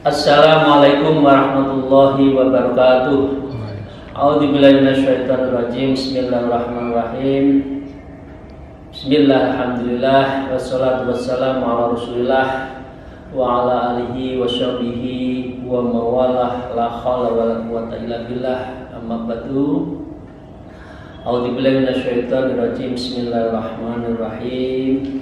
Assalamualaikum warahmatullahi wabarakatuh. A'udzubillahi minasyaitonirrajim. Bismillahirrahmanirrahim. Bismillah, alhamdulillah, wassalatu wassalamu ala rasulillah wa ala alihi wa sahbihi wa mawalah, la haula wa la quwwata illa billah, amma ba'du. A'udzubillahi minasyaitonirrajim. Bismillahirrahmanirrahim.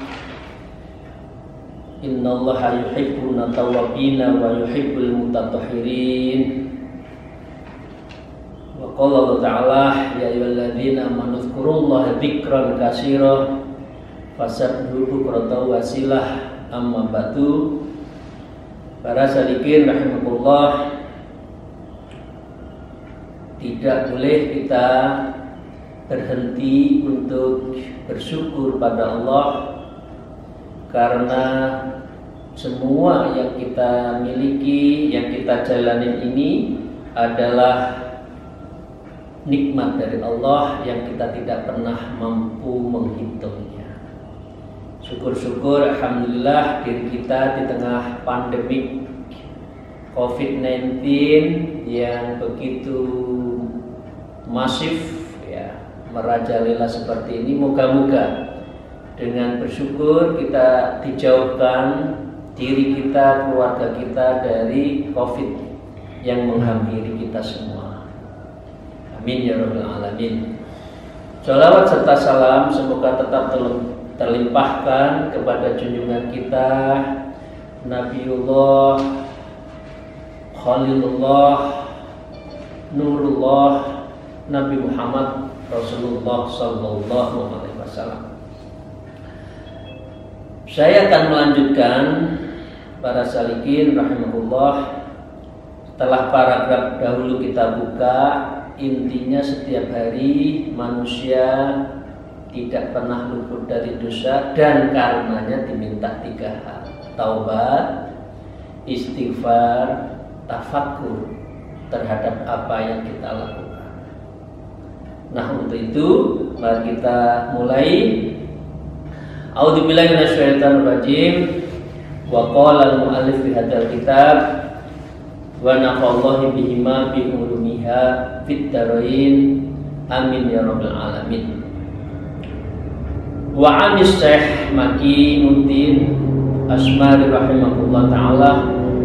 Innallaha yuhibbuna tawwabina wa yuhibbul mutatahhirin. Wa qala Allah ta'ala, ya ayyuhalladzina amanu dzkurullaha dzikran katsira fasabbihuhu bukratan wa asilah, amma ba'du. Para salikin rahimakumullah, tidak boleh kita berhenti untuk bersyukur pada Allah, karena semua yang kita miliki, yang kita jalanin ini adalah nikmat dari Allah yang kita tidak pernah mampu menghitungnya. Syukur-syukur, alhamdulillah, diri kita di tengah pandemik COVID-19 yang begitu masif, ya, merajalela seperti ini. Moga-moga dengan bersyukur kita dijauhkan diri kita, keluarga kita dari COVID yang menghampiri kita semua. Amin ya rabbal alamin. Shalawat serta salam semoga tetap terlimpahkan kepada junjungan kita Nabiullah, Khalilullah, Nurullah, Nabi Muhammad Rasulullah sallallahu alaihi wasallam. Saya akan melanjutkan para salikin rahimahullah. Setelah paragraf dahulu kita buka, intinya setiap hari manusia tidak pernah luput dari dosa dan karenanya diminta 3 hal: taubat, istighfar, tafakkur terhadap apa yang kita lakukan. Nah, untuk itu mari kita mulai. A'udzubillahi minasyaitonirrajim. Wa qala al-mu'allif fi hadzal kitab wa nafa'allahu bihima bi ulumiha fid dharain, amin ya rabbal alamin. Wa 'anis Syekh Makinuddin Asmari rahimahullah taala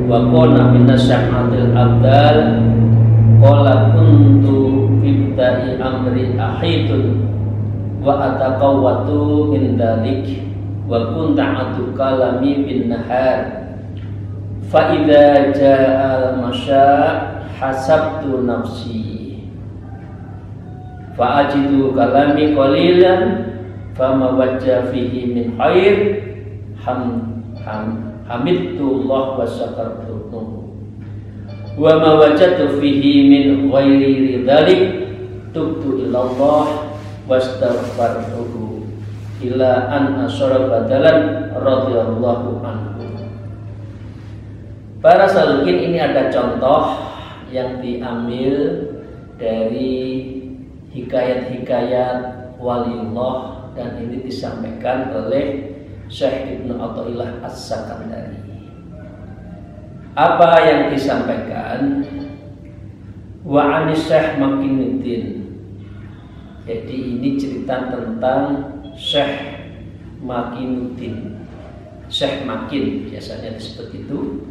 wa qala min nasyahatil abdal qala kuntu ibta'i amri ahidun wa ataqawwatu min dzalik wa kunta'atu kalami bin nahar fa idza jaa al-masya hasabtu nafsi fa ajidu kalami qalilan fama wajja fihi min khair hamidullah wa syakartuhu wa ma wajadtu fihi min ghairi dzalik tubtu ilallah wastaghfartuhu ila an asyara badalan radhiyallahu anhu. Para salikin, ini ada contoh yang diambil dari hikayat-hikayat waliullah dan ini disampaikan oleh Syekh Ibnu Athaillah As-Sakandari. Apa yang disampaikan? Wa anis Syekh Makinuddin. Jadi ini cerita tentang Syekh Makinuddin, Syekh Makin biasanya disebut itu,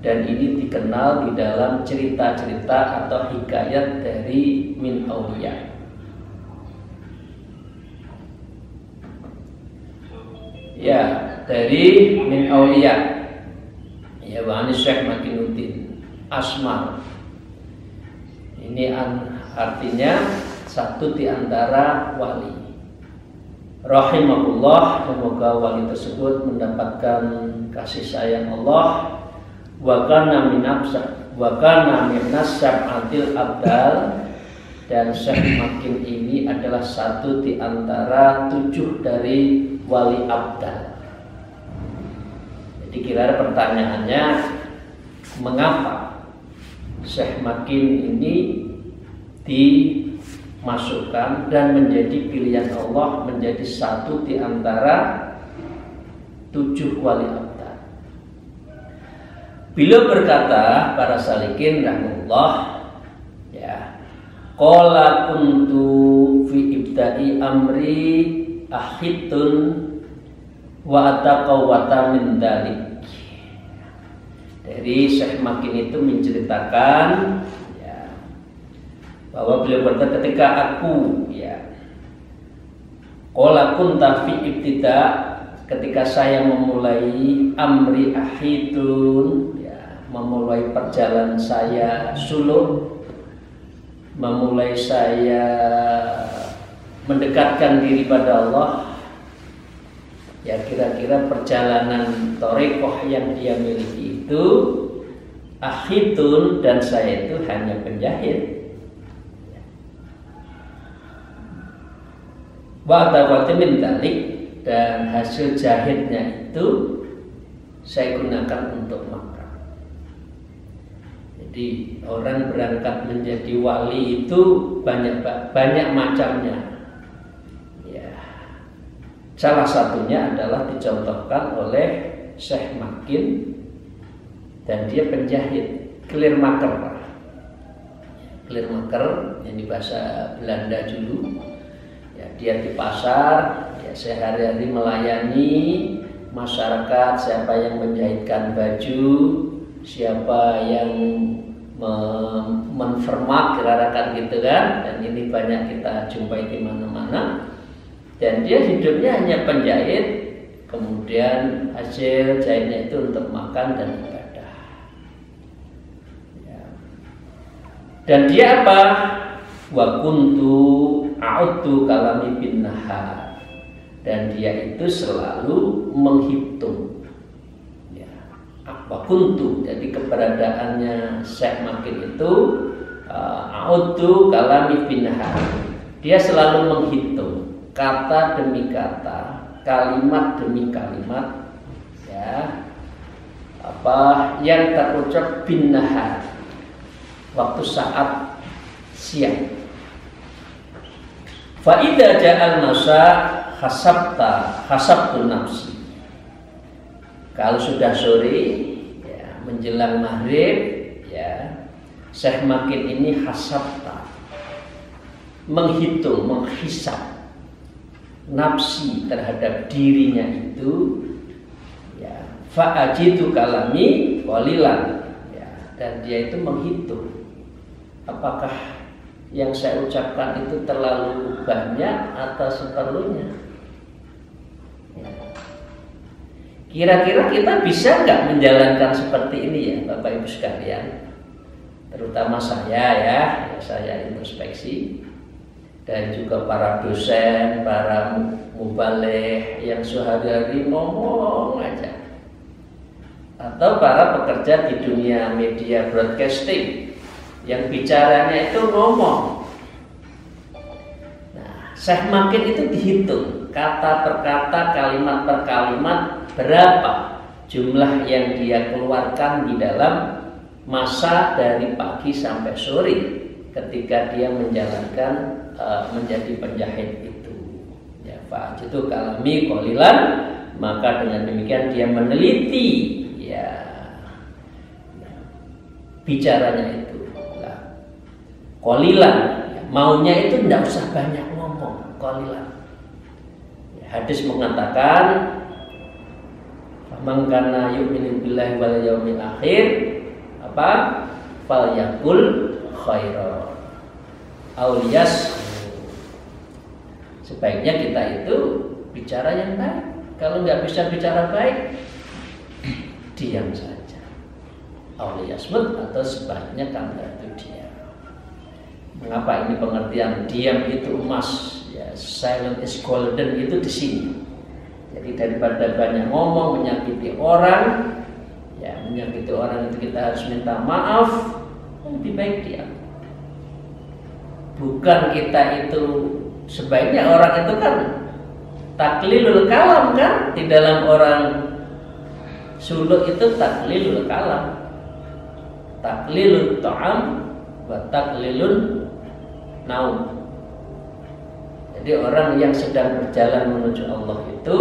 dan ini dikenal di dalam cerita-cerita atau hikayat dari min auliya. Ya, dari min auliya. Ya, wa'ani Syekh Makinuddin Asmar. Ini artinya satu di antara wali. Rahimahullah, semoga wali tersebut mendapatkan kasih sayang Allah. Wa kana min sab'atil abdal, dan Syekh Makin ini adalah satu di antara 7 dari wali abdal. Jadi kira-kira pertanyaannya, mengapa Syekh Makin ini dimasukkan dan menjadi pilihan Allah menjadi satu di antara 7 wali abdal? Beliau berkata, para salikin rahimahullah, ya, qala kuntu fi ibda'i amri akhitun wa ataqawwata min dalik. Dari Syekh Makin itu menceritakan, ya, bahwa beliau berkata ketika aku, ya, qala kunta fi ibtida, ketika saya memulai amri akhitun, memulai perjalanan saya suluk, memulai saya mendekatkan diri pada Allah, ya kira-kira perjalanan thariqah yang dia miliki itu akhitun, dan saya itu hanya penjahit. Wa taqawwata min dalik, dan hasil jahitnya itu saya gunakan untuk makan. Jadi orang berangkat menjadi wali itu banyak macamnya. Ya. Salah satunya adalah dicontohkan oleh Syekh Makin, dan dia penjahit, kleermaker. Kleermaker yang di bahasa Belanda dulu. Ya, dia di pasar, ya, sehari-hari melayani masyarakat, siapa yang menjahitkan baju, siapa yang menfermak, kira-kira gitu kan, dan ini banyak kita jumpai di mana-mana. Dan dia hidupnya hanya penjahit, kemudian hasil jahitnya itu untuk makan dan ibadah. Ya. Dan dia apa? Wa kuntu a'uddu kalami bin nahar, dan dia itu selalu menghitung. Kuntu, jadi keberadaannya Syekh Makin itu a'uddu kalami bin nahar, dia selalu menghitung kata demi kata, kalimat demi kalimat, ya, apa yang terucap bin nahar waktu saat siang. Fa idza ja'al masa hasabtu nafsi, kalau sudah sore, menjelang maghrib, ya, Syekh Makin ini hasabta, menghitung, menghisap nafsi terhadap dirinya itu, ya, fa'ajidu kalami qalilan, ya, dan dia itu menghitung apakah yang saya ucapkan itu terlalu banyak atau seperlunya. Kira-kira kita bisa nggak menjalankan seperti ini ya Bapak Ibu sekalian, terutama saya ya, saya introspeksi, dan juga para dosen, para mubaligh yang sehari-hari ngomong aja, atau para pekerja di dunia media broadcasting yang bicaranya itu ngomong. Nah, Syekh Makin itu dihitung kata per kata, kalimat per kalimat, berapa jumlah yang dia keluarkan di dalam masa dari pagi sampai sore ketika dia menjalankan menjadi penjahit itu. Ya, Pak, itu kalami qalilan, maka dengan demikian dia meneliti, ya, bicaranya itu. Nah, qalilan, ya, maunya itu tidak usah banyak ngomong, qalilan. Ya, hadis mengatakan, man kana yu'minu billahi wal yaumil akhir, apa? Falyaqul khairan aw liyasmut. Sebaiknya kita itu bicara yang baik. Kalau nggak bisa bicara baik, diam saja. Aw liyasmut, atau sebaiknya kamu itu diam. Mengapa ini pengertian diam itu emas? Ya, silent is golden itu di sini. Jadi daripada banyak ngomong menyakiti orang, ya, menyakiti orang itu kita harus minta maaf, lebih baik diam. bukan kita itu sebaiknya orang itu kan taklilul kalam kan, di dalam orang suluk itu taklilul kalam, taklilul ta'am wa taklilun naum. Jadi orang yang sedang berjalan menuju Allah itu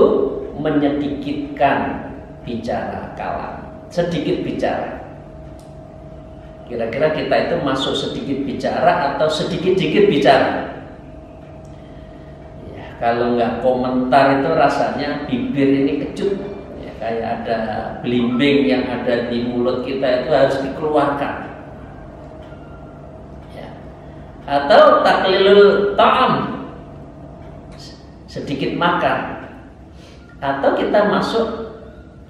menyedikitkan bicara kalam, sedikit bicara. Kira-kira kita itu masuk sedikit bicara atau sedikit-dikit bicara? Ya, kalau nggak komentar itu rasanya bibir ini kecut, ya, kayak ada belimbing yang ada di mulut kita itu harus dikeluarkan. Ya. Atau taklilul ta'am, sedikit makan. Atau kita masuk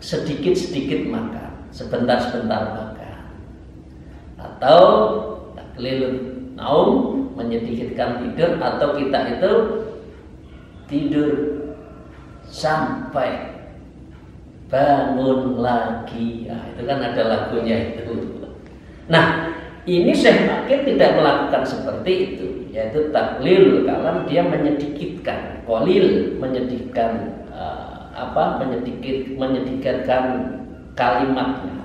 sedikit-sedikit makan, sebentar-sebentar makan. Atau taklilun naum, menyedikitkan tidur, atau kita itu tidur sampai bangun lagi. Nah, itu kan ada lagunya itu. Nah, ini Syekh Makin tidak melakukan seperti itu, yaitu taklilul kalam, dia menyedikitkan, qalil, menyedikitkan menyedikitkan kalimatnya.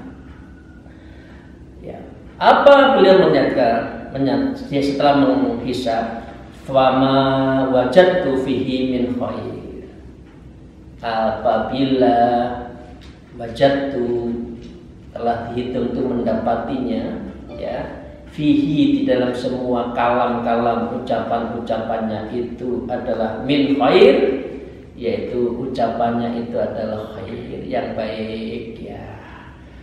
Ya. Apa beliau menyatakan setelah menghisab, fama wajadtu fihi min khair. Apabila wajadtu telah dihitung itu mendapatinya, ya, fihi di dalam semua kalam-kalam ucapan-ucapannya itu adalah min khair, yaitu ucapannya itu adalah khair, yang baik, ya,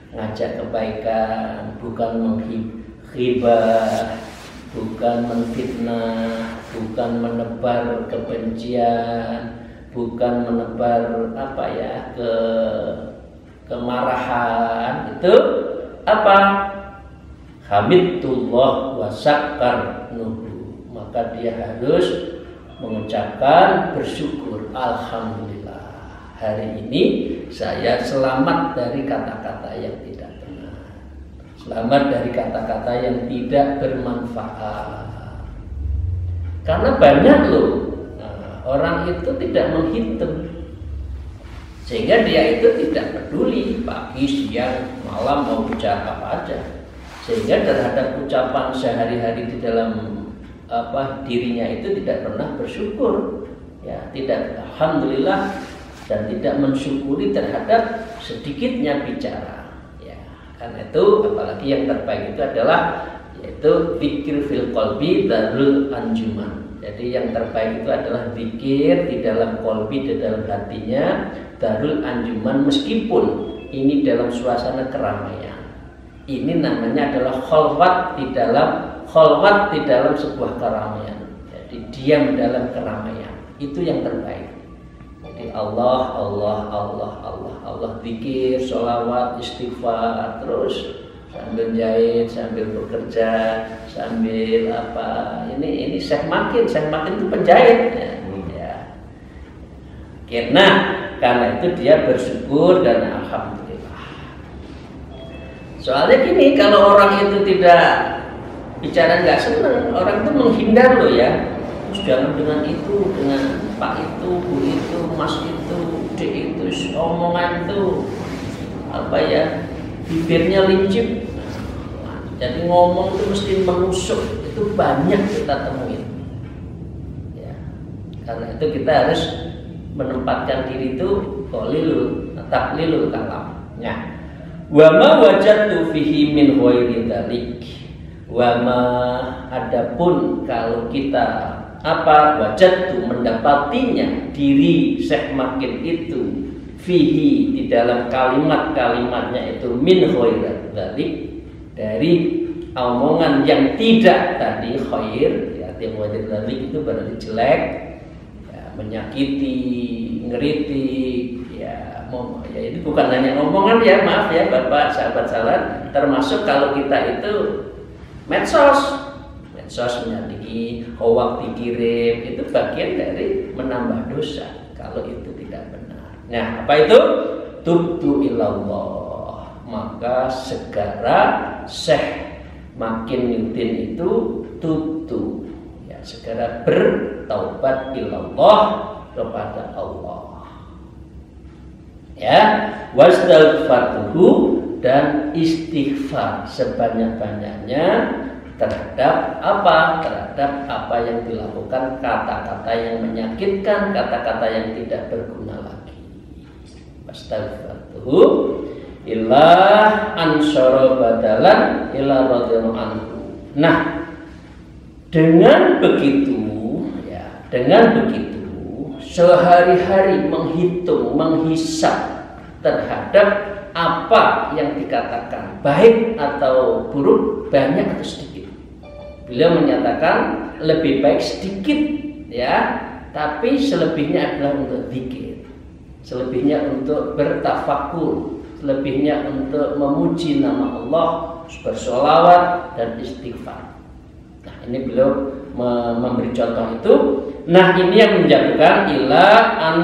ngajak kebaikan, bukan menghibah, bukan menfitnah, bukan menebar kebencian, bukan menebar kemarahan. Itu apa? Hamidullah wa syakarnuhu, maka dia harus mengucapkan bersyukur, alhamdulillah, hari ini saya selamat dari kata-kata yang tidak benar, selamat dari kata-kata yang tidak bermanfaat. Karena banyak loh, orang itu tidak menghitung, sehingga dia itu tidak peduli pagi, siang, malam mau bicara apa aja, sehingga terhadap ucapan sehari-hari di dalam dirinya itu tidak pernah bersyukur, ya, tidak alhamdulillah, dan tidak mensyukuri terhadap sedikitnya bicara, ya. Karena itu apalagi yang terbaik itu adalah yaitu zikir fil qalbi darul anjuman. Jadi yang terbaik itu adalah zikir di dalam qalbi, di dalam hatinya, darul anjuman, meskipun ini dalam suasana keramaian. Ini namanya adalah khalwat di dalam sebuah keramaian. Jadi diam dalam keramaian, itu yang terbaik. Jadi Allah, zikir, sholawat, istighfar, terus sambil jahit, sambil bekerja, sambil apa. Ini Syekh Makin itu penjahit, ya. Karena itu dia bersyukur dan alhamdulillah. Soalnya gini, kalau orang itu tidak bicara nggak seneng, orang itu menghindar loh, ya. Terus jangan dengan itu, dengan Pak itu, Bu itu, Mas itu, Dek itu, omongan itu bibirnya lincip. Jadi ngomong itu mesti menusuk, itu banyak kita temuin. Ya. Karena itu kita harus menempatkan diri itu taklilul kalam. Ya. Wa ma wajadtu fihi min ghairi dzalik. Wa ma, adapun kalau kita wajadtu mendapatinya diri Syekh Makin itu fihi di dalam kalimat-kalimatnya itu min ghairi dzalik, dari omongan yang tidak tadi khair, ya, yang ghairi dzalik itu berarti jelek, ya, menyakiti, ngeritik, ya, ini bukan hanya omongan, ya, maaf ya Bapak, sahabat salat, termasuk kalau kita itu medsos menyakiti, hoak dikirim, itu bagian dari menambah dosa kalau itu tidak benar. Nah, apa itu? Tubtu ilallah, maka segera Syekh Makin Yudin itu tubtu, segera bertaubat ilallah kepada Allah. Ya, wastaghfirhu, dan istighfar sebanyak-banyaknya terhadap apa? Terhadap apa yang dilakukan, kata-kata yang menyakitkan, kata-kata yang tidak berguna lagi. Wastaghfirhu illa ansara badalan illa radhiyallahu anhu. Nah, dengan begitu sehari-hari menghitung, menghisap terhadap apa yang dikatakan, baik atau buruk, banyak atau sedikit. Beliau menyatakan lebih baik sedikit, ya, tapi selebihnya adalah untuk zikir, selebihnya untuk bertafakur, selebihnya untuk memuji nama Allah, bersolawat dan istighfar. Nah, ini beliau memberi contoh itu. Nah, ini yang menjadikan ila an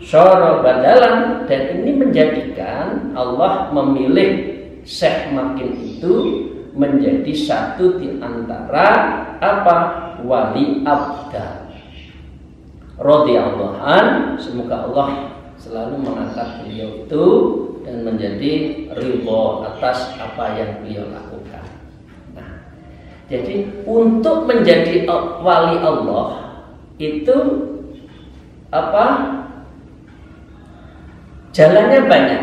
syara badalan, dan ini menjadikan Allah memilih Syekh Makin itu menjadi satu di antara apa? Wali abdal radhiyallahu an. Semoga Allah selalu mengangkat beliau itu dan menjadi ridho atas apa yang beliau lakukan. Nah, jadi untuk menjadi wali Allah itu apa? Jalannya banyak.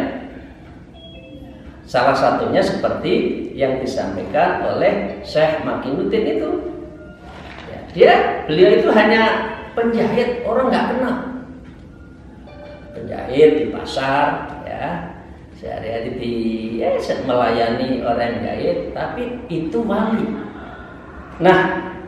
Salah satunya seperti yang disampaikan oleh Syekh Makinuddin itu. Ya, beliau itu hanya penjahit, orang nggak kenal. Penjahit di pasar, ya, sehari-hari melayani orang jahit, tapi itu wali. Nah,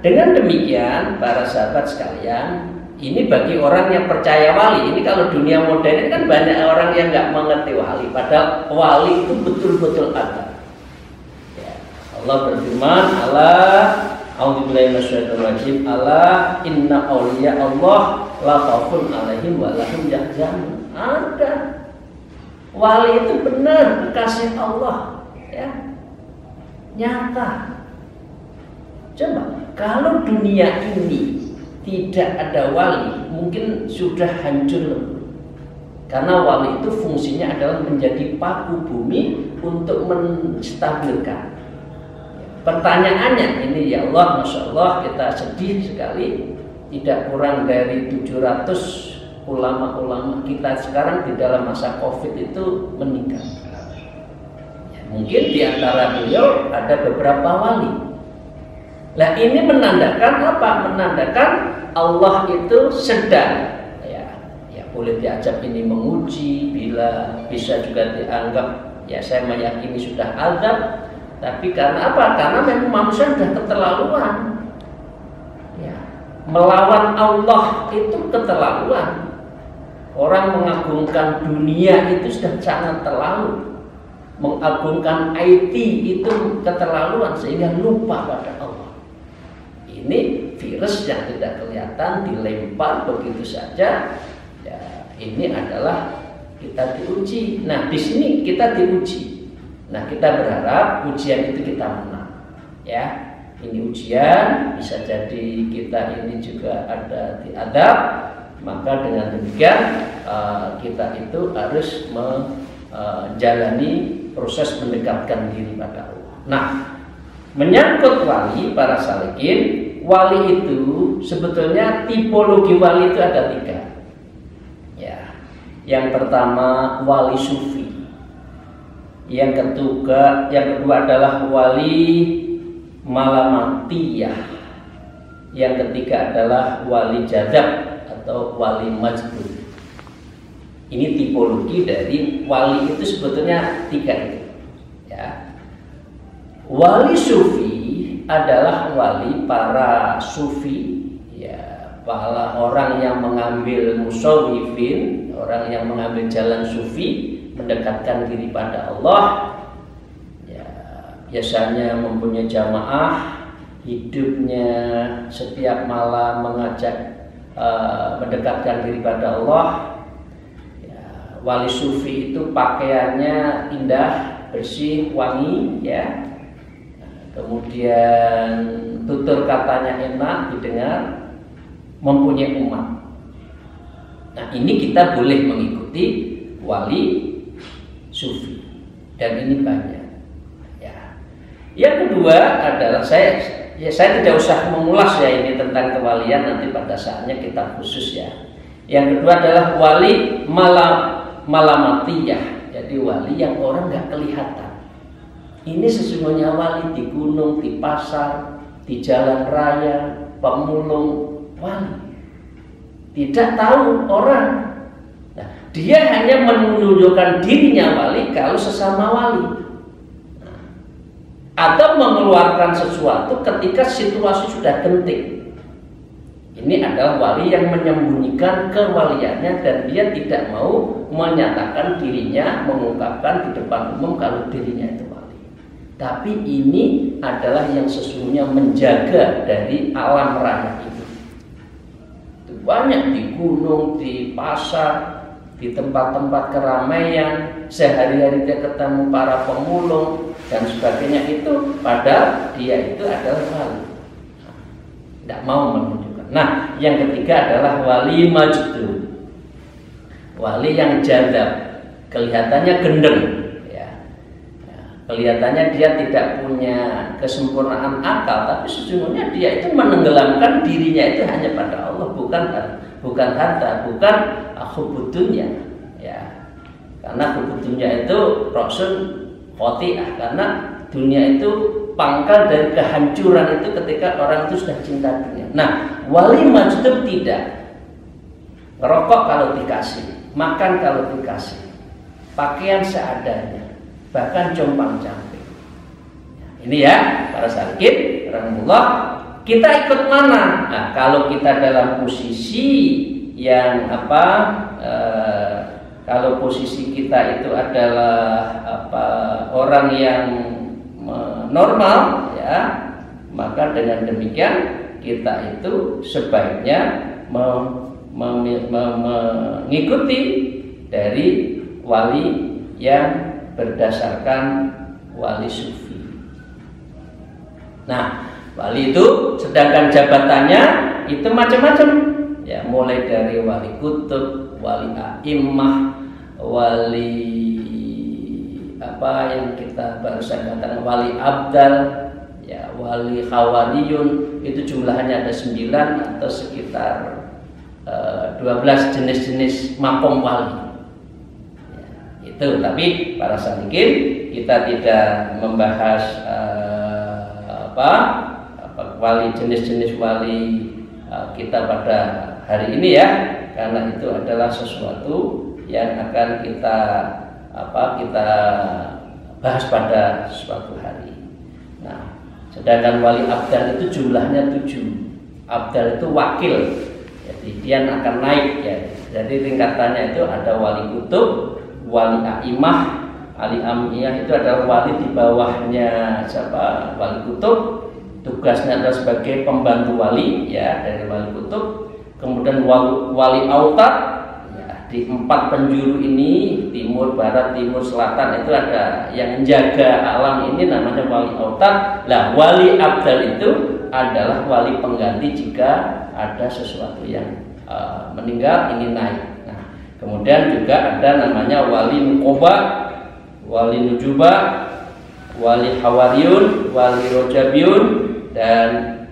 dengan demikian para sahabat sekalian, ini bagi orang yang percaya wali. Ini kalau dunia modern kan banyak orang yang nggak mengerti wali, padahal wali itu betul-betul ada. Ya, Allah berfirman, Allah, a'udzubillahi minasyaitonir rajim, Allah inna auliya Allah la khaufun 'alaihim wa lahum yahzanun. Ada wali itu benar kekasih Allah, ya, nyata. Coba kalau dunia ini tidak ada wali, mungkin sudah hancur. Karena wali itu fungsinya adalah menjadi paku bumi untuk menstabilkan. Pertanyaannya ini, ya Allah, Masya Allah, kita sedih sekali. Tidak kurang dari 700 ulama-ulama kita sekarang di dalam masa COVID itu meninggal. Mungkin di antara beliau ada beberapa wali. Nah, ini menandakan apa? Menandakan Allah itu sedang, ya boleh diajak ini menguji, bila bisa juga dianggap, ya saya meyakini sudah azab, tapi karena apa? Karena memang manusia sudah keterlaluan, ya, melawan Allah itu keterlaluan. Orang mengagungkan dunia itu sudah sangat terlalu, mengagungkan IT itu keterlaluan sehingga lupa pada Allah. Ini virus yang tidak kelihatan dilempar begitu saja. Ya, ini adalah kita diuji. Nah, di sini kita diuji. Nah, kita berharap ujian itu kita menang. Ya, ini ujian, bisa jadi kita ini juga ada diadab. Maka dengan demikian kita itu harus menjalani proses mendekatkan diri pada Allah. Nah, menyangkut wali, para salikin, wali itu sebetulnya tipologi wali itu ada 3. Ya, yang pertama wali sufi, yang kedua adalah wali malamatiyah, yang ketiga adalah wali jazab atau wali majbur. Ini tipologi dari wali itu sebetulnya 3 itu. Ya, wali sufi adalah wali para sufi, ya, para orang yang mengambil musawwifin, orang yang mengambil jalan sufi, mendekatkan diri pada Allah. Ya, biasanya mempunyai jamaah, hidupnya setiap malam mengajak mendekatkan diri pada Allah. Ya, wali sufi itu pakaiannya indah, bersih, wangi, ya. Kemudian tutur katanya enak didengar, mempunyai umat. Nah, ini kita boleh mengikuti wali sufi, dan ini banyak. Ya. Yang kedua adalah saya tidak usah mengulas ya ini tentang kewalian, nanti pada saatnya kita khusus ya. Yang kedua adalah wali malamatiyah, jadi wali yang orang nggak kelihatan. Ini sesungguhnya wali di gunung, di pasar, di jalan raya, pemulung, wali. Tidak tahu orang. Nah, dia hanya menunjukkan dirinya wali kalau sesama wali. Nah, atau mengeluarkan sesuatu ketika situasi sudah genting. Ini adalah wali yang menyembunyikan kewaliannya dan dia tidak mau menyatakan dirinya, mengungkapkan di depan umum kalau dirinya itu wali. Tapi ini adalah yang sesungguhnya menjaga dari alam raya itu. Banyak di gunung, di pasar, di tempat-tempat keramaian, sehari-hari dia ketemu para pemulung dan sebagainya, itu padahal dia itu adalah wali. Tidak mau menunjukkan. Nah, yang ketiga adalah wali majdud, wali yang jadab, kelihatannya gendeng, ya. Kelihatannya dia tidak punya kesempurnaan akal, tapi sesungguhnya dia itu menenggelamkan dirinya itu hanya pada Allah, bukan harta, bukan hubudunya, ya. Karena hubudunya itu roksun khoti'ah, karena dunia itu pangkal dari kehancuran itu ketika orang itu sudah cinta dunia. Nah, wali majdub tidak. Ngerokok kalau dikasih, makan kalau dikasih, pakaian seadanya, bahkan compang-camping. Ini ya, para salikin, rahimahullah, kita ikut mana? Nah, kalau kita dalam posisi yang kalau posisi kita itu adalah orang yang normal, ya, maka dengan demikian kita itu sebaiknya mengikuti dari wali yang berdasarkan wali sufi. Nah, wali itu sedangkan jabatannya itu macam-macam, ya, mulai dari wali kutub, wali a'immah, wali yang kita barusan katakan wali abdal, ya, wali khawariyun, itu jumlahnya ada 9 atau sekitar 12 jenis-jenis makom wali. Ya, itu, tapi para salikin kita tidak membahas wali, jenis-jenis wali kita pada hari ini ya, karena itu adalah sesuatu yang akan kita bahas pada suatu hari. Nah, sedangkan wali abdal itu jumlahnya 7. Abdal itu wakil, jadi dia akan naik, ya. Jadi tingkatannya itu ada wali kutub, wali a'immah. Wali a'immah itu adalah wali di bawahnya siapa? Wali kutub. Tugasnya adalah sebagai pembantu wali, ya, dari wali kutub. Kemudian wali autat. Di 4 penjuru ini, timur, barat, timur, selatan, itu ada yang menjaga alam ini namanya wali autat. Lah, wali abdal itu adalah wali pengganti jika ada sesuatu yang meninggal ingin naik. Nah, kemudian juga ada namanya wali nukoba, wali nujuba, wali hawariyun, wali rojabiyun, dan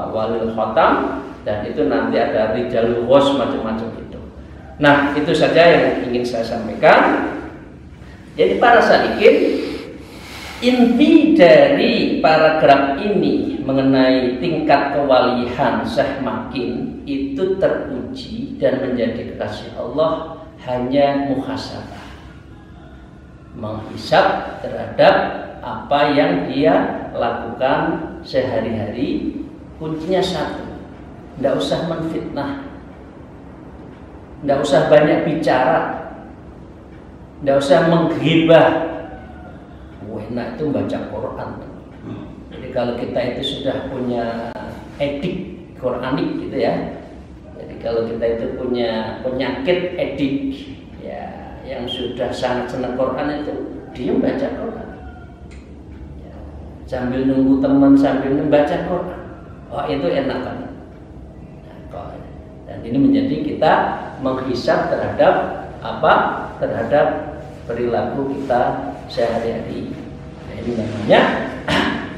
wali khotam, dan itu nanti ada rijalul ghos, macam-macam itu. Nah, itu saja yang ingin saya sampaikan. Jadi para salikin, inti dari paragraf ini mengenai tingkat kewalihan Syekh Makin itu teruji dan menjadi kekasih Allah hanya muhasabah, menghisab terhadap apa yang dia lakukan sehari-hari. Kuncinya satu, tidak usah menfitnah, tidak usah banyak bicara, tidak usah menggibah. Enak itu baca Quran. Jadi kalau kita itu sudah punya edik Quranik gitu ya. Jadi kalau kita itu punya penyakit edik, ya, yang sudah sangat senang Quran, itu diam baca Quran, ya, sambil nunggu teman, sambil membaca Quran. oh itu enak banget. Nah, dan ini menjadi kita menghisab terhadap apa? Terhadap perilaku kita sehari-hari. Nah, ini namanya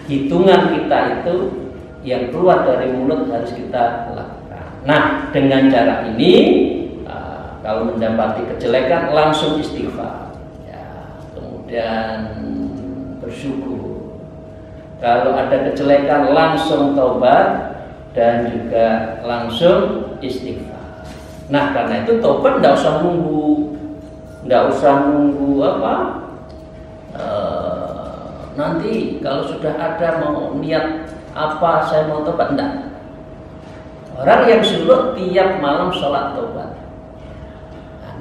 hitungan kita itu yang keluar dari mulut harus kita lakukan. Nah, dengan cara ini kalau mendapati kejelekan langsung istighfar, ya, kemudian bersyukur. Kalau ada kejelekan langsung taubat dan juga langsung istighfar. Nah, karena itu taubat tidak usah nunggu apa? Nanti kalau sudah ada mau niat apa saya mau taubat, enggak. Orang yang suluh tiap malam sholat taubat.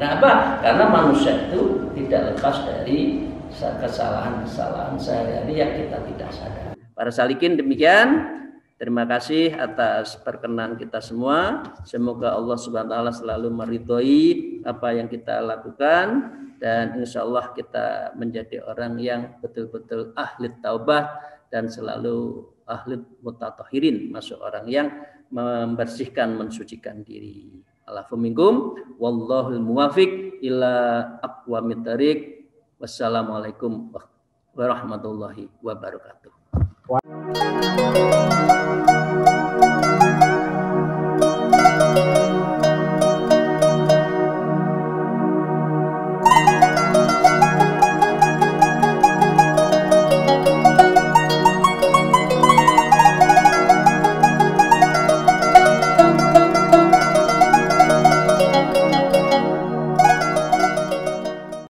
Nah, apa? Karena manusia itu tidak lepas dari kesalahan-kesalahan sehari-hari yang kita tidak sadar. Para salikin, demikian. Terima kasih atas perkenan kita semua. Semoga Allah Subhanahu wa taala selalu meridhoi apa yang kita lakukan dan insya Allah kita menjadi orang yang betul-betul ahli taubat dan selalu ahli mutatahhirin, masuk orang yang membersihkan, mensucikan diri. Alaikum minkum wallahul muwafiq ila aqwamit thariq. Wassalamualaikum warahmatullahi wabarakatuh.